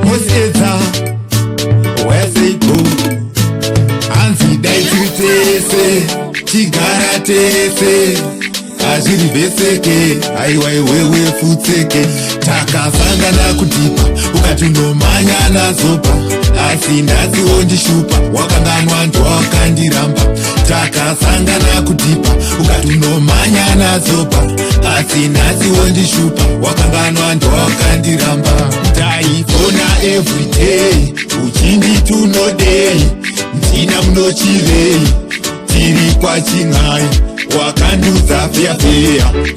BossEdza, where's it go? Anzi daitiri tese, tigara tese, azviri veseke, aiwa iwewe futseke. Takasangana kudhibha, ukati unomhanya nazobha, asi ndasiwo ndishupa, wakanganwa ndowakandiramba. Takasangana kudhibha, ukati unomhanya nazobha, asi ndasiwo ndishupa, wakanganwa ndowakandiramba. Taifona everyday, uchinditi unodei, ndina munochirei, tiri kwachin'ai, wakandudza feya,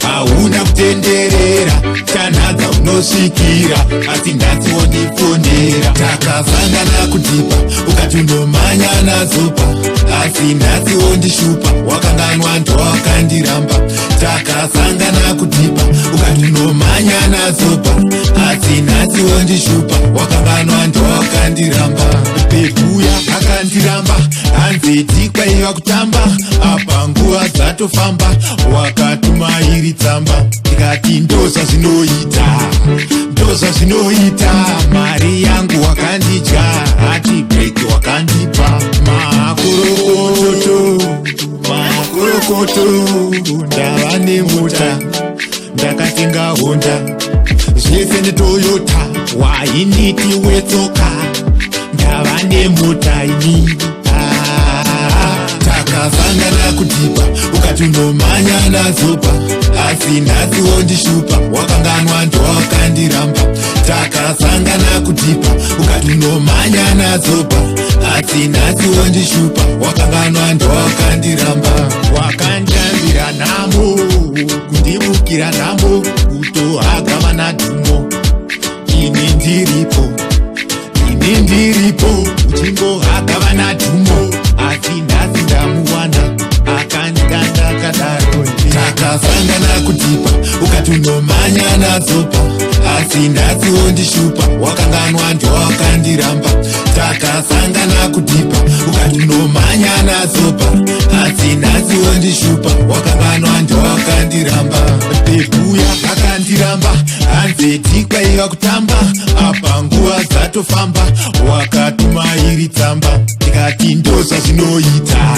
hauna kutenderera, tanha unosvikira, asi ndasiwo ndifondera. Takasangana kudhibha, ukati unomhanya nazobha, asi ndasiwo ndishupa, wakanganwa ndowakandiramba. Takasangana kudhibha, ukati unomhanya nazobha, asi ndasiwo ndishupa, wakanganwa ndowakandiramba. Pekuya akandiramba, hanzeti kwaiva kutamba, apa nguva dzatofamba, wakatuma iri tsamba, tikati ndozvazvinoita, mari yangu wakandidya, hati breki wakandipa. Makorokoto, ndava nemota, ndakatenga Honda, zvese neToyota, wainiti wetsoka, ndava nemota ini. Takasangana kudhibha, ukati unomhanya nazobha, asi ndasiwo ndishupa, wakanganwa ndowakandiramba. Takasangana kudhibha, ukati unomhanya nazobha, asi ndasiwo ndishupa, wakanganwa ndowakandiramba. Wakandambira nhamo, kundibukira nhamo, kutohagama nadhumo. Ini ndiripo, uchingohagava nadhumo, asi nhasi ndamuwana, akandikanda kadaro. Takasangana kudhibha, ukati unomhanya nazobha, asi ndasiwo ndishupa, wakanganwa ndowakandiramba. Takasangana kudhibha, ukati unomhanya nazobha, asi ndasiwo ndishupa, wakanganwa ndowakandiramba. Pekuya akandiramba, hanzeti kwaiva kutamba, apa nguva dzatofamba, wakatuma iri tsamba, tikati ndozvazvinoita.